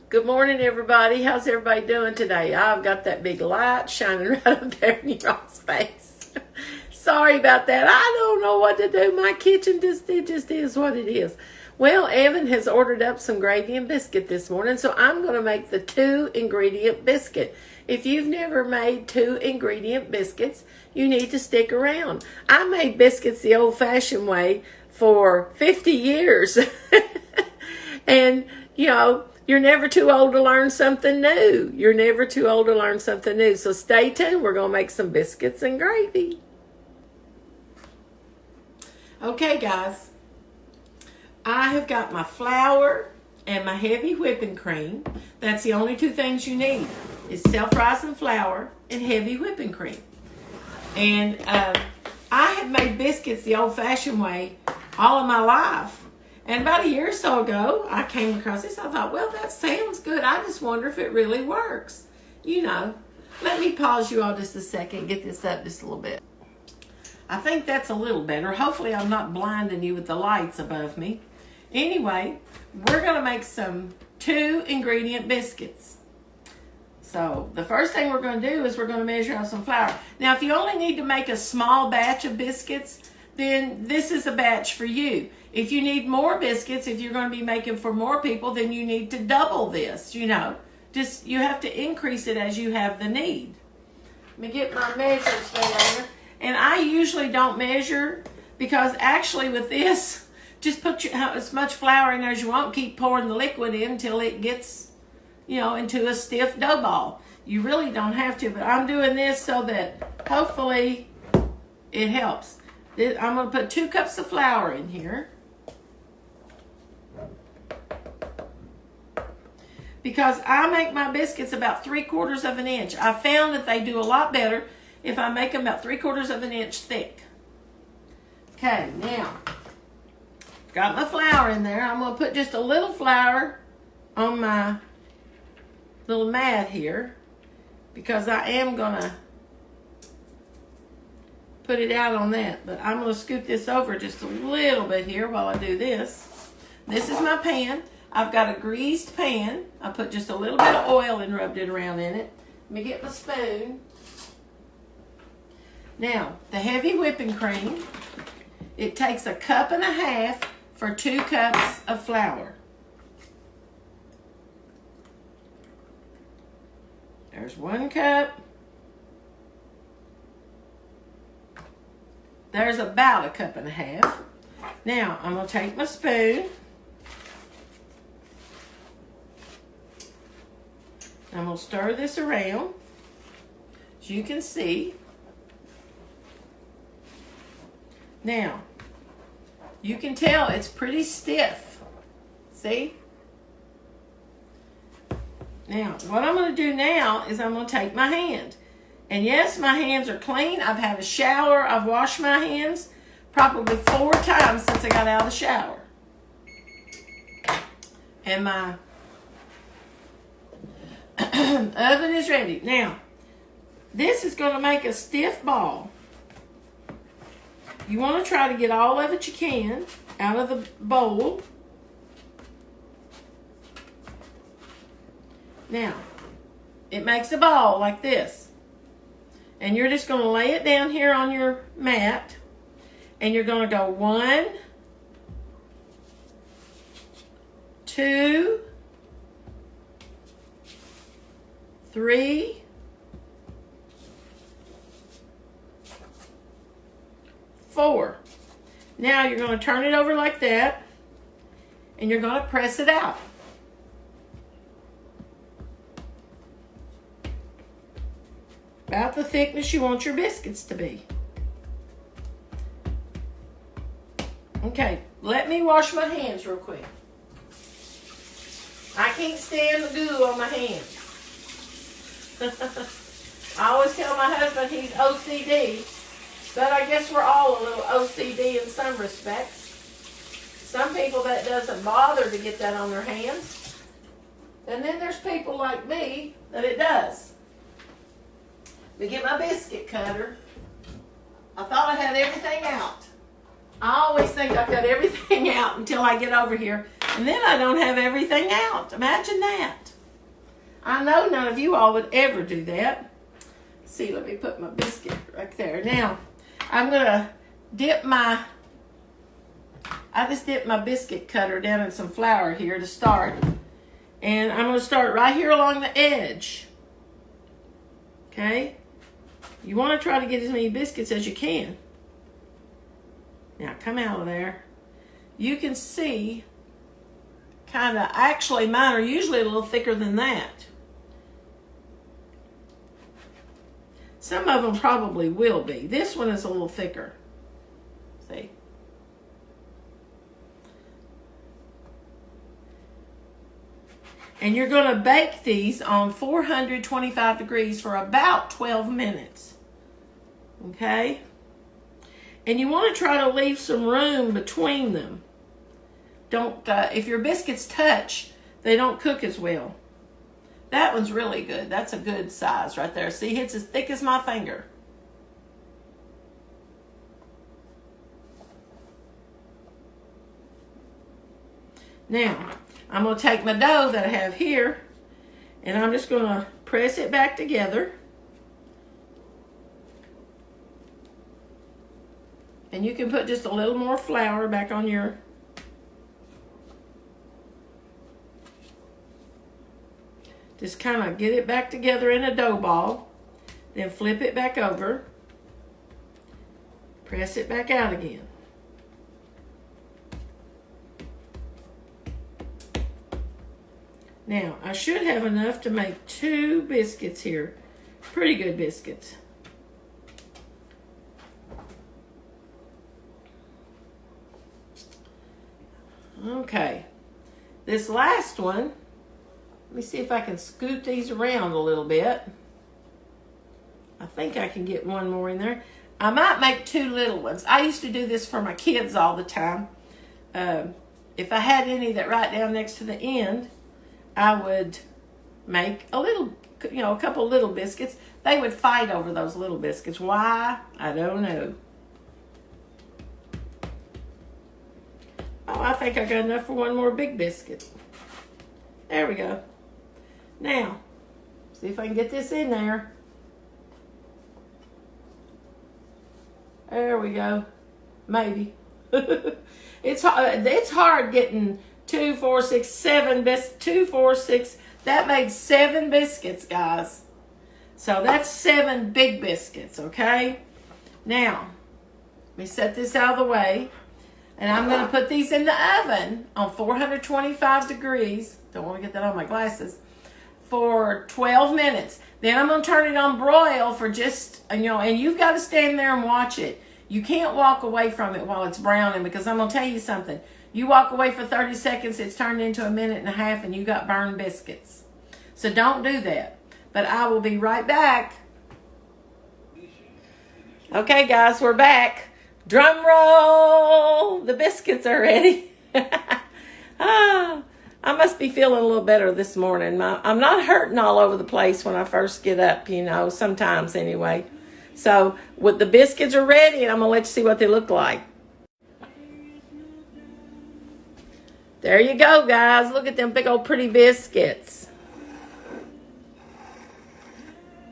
Good morning, everybody. How's everybody doing today? I've got that big light shining right up there in your all's face. Sorry about that. I don't know what to do. My kitchen just is what it is. Well, Evan has ordered up some gravy and biscuit this morning, so I'm going to make the 2-ingredient biscuit. If you've never made 2-ingredient biscuits, you need to stick around. I made biscuits the old-fashioned way for 50 years. And, you know, you're never too old to learn something new. You're never too old to learn something new. So stay tuned. We're going to make some biscuits and gravy. Okay, guys. I have got my flour and my heavy whipping cream. That's the only two things you need. Is self-rising flour and heavy whipping cream. And I have made biscuits the old-fashioned way all of my life. And about a year or so ago, I came across this. I thought, well, that sounds good. I just wonder if it really works. You know, let me pause you all just a second, get this up just a little bit. I think that's a little better. Hopefully, I'm not blinding you with the lights above me. Anyway, we're going to make some 2-ingredient biscuits. So the first thing we're going to do is we're going to measure out some flour. Now, if you only need to make a small batch of biscuits, then this is a batch for you. If you need more biscuits, if you're going to be making for more people, then you need to double this, you know. Just, you have to increase it as you have the need. Let me get my measures there. And I usually don't measure because actually with this, just put as much flour in there as you want. Keep pouring the liquid in until it gets, you know, into a stiff dough ball. You really don't have to, but I'm doing this so that hopefully it helps. I'm going to put 2 cups of flour in here. Because I make my biscuits about 3/4 of an inch. I found that they do a lot better if I make them about 3/4 of an inch thick. Okay, now, got my flour in there. I'm going to put just a little flour on my little mat here because I am going to put it out on that. But I'm going to scoop this over just a little bit here while I do this. This is my pan. I've got a greased pan. I put just a little bit of oil and rubbed it around in it. Let me get my spoon. Now, the heavy whipping cream, it takes 1.5 cups for 2 cups of flour. There's 1 cup. There's about 1.5 cups. Now, I'm going to take my spoon. I'm going to stir this around, as you can see. Now, you can tell it's pretty stiff. See? Now, what I'm going to do now is I'm going to take my hand. And yes, my hands are clean. I've had a shower. I've washed my hands probably 4 times since I got out of the shower. And my oven is ready. Now, this is going to make a stiff ball. You want to try to get all of it you can out of the bowl. Now, it makes a ball like this. And you're just going to lay it down here on your mat. And you're going to go 1, 2, 3, 4. Now you're going to turn it over like that, and you're going to press it out. About the thickness you want your biscuits to be. Okay, let me wash my hands real quick. I can't stand the goo on my hands. I always tell my husband he's OCD, but I guess we're all a little OCD in some respects. Some people that doesn't bother to get that on their hands. And then there's people like me that it does. Let me get my biscuit cutter. I thought I had everything out. I always think I've got everything out until I get over here. And then I don't have everything out. Imagine that. I know none of you all would ever do that. See, let me put my biscuit right there. Now, I'm going to I just dipped my biscuit cutter down in some flour here to start. And I'm going to start right here along the edge. Okay? You want to try to get as many biscuits as you can. Now, come out of there. You can see, actually mine are usually a little thicker than that. Some of them probably will be. This one is a little thicker. See? And you're going to bake these on 425 degrees for about 12 minutes. Okay? And you want to try to leave some room between them. Don't, if your biscuits touch, they don't cook as well. That one's really good. That's a good size right there. See, it's as thick as my finger. Now, I'm going to take my dough that I have here, and I'm just going to press it back together. And you can put just a little more flour back on your just kind of get it back together in a dough ball. Then flip it back over. Press it back out again. Now, I should have enough to make 2 biscuits here. Pretty good biscuits. Okay. This last one, let me see if I can scoot these around a little bit. I think I can get one more in there. I might make 2 little ones. I used to do this for my kids all the time. If I had any that right down next to the end, I would make a little, a couple little biscuits. They would fight over those little biscuits. Why? I don't know. Oh, I think I got enough for one more big biscuit. There we go. Now, see if I can get this in there. There we go. Maybe. It's hard getting 2, 4, 6, 7 2, 4, 6. That made 7 biscuits, guys. So that's 7 big biscuits, okay? Now, let me set this out of the way. And I'm going to put these in the oven on 425 degrees. Don't want to get that on my glasses. For 12 minutes. Then I'm going to turn it on broil for just, and you've got to stand there and watch it. You can't walk away from it while it's browning, because I'm going to tell you something. You walk away for 30 seconds, it's turned into a minute and a half, and you got burned biscuits. So don't do that. But I will be right back. Okay, guys, we're back. Drum roll! The biscuits are ready. I must be feeling a little better this morning. I'm not hurting all over the place when I first get up, sometimes anyway. So, the biscuits are ready, and I'm going to let you see what they look like. There you go, guys. Look at them big old pretty biscuits.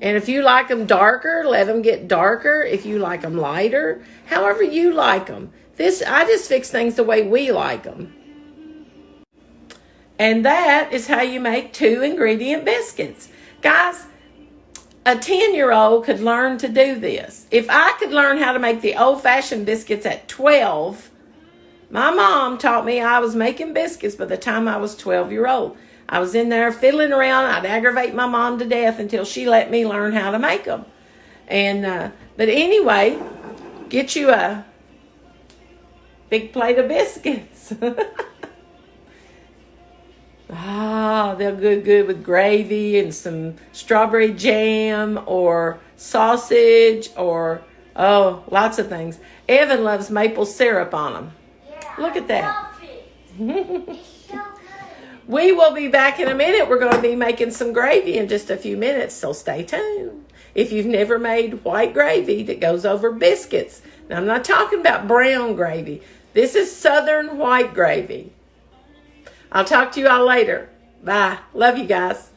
And if you like them darker, let them get darker. If you like them lighter, however you like them. I just fix things the way we like them. And that is how you make 2 ingredient biscuits. Guys, a 10-year-old could learn to do this. If I could learn how to make the old-fashioned biscuits at 12, my mom taught me I was making biscuits by the time I was 12-year-old. I was in there fiddling around. I'd aggravate my mom to death until she let me learn how to make them. But anyway, get you a big plate of biscuits. They'll go good with gravy and some strawberry jam or sausage or, lots of things. Evan loves maple syrup on them. Yeah, look at that. It's so good. We will be back in a minute. We're going to be making some gravy in just a few minutes, so stay tuned. If you've never made white gravy that goes over biscuits, now I'm not talking about brown gravy. This is Southern white gravy. I'll talk to you all later. Bye. Love you guys.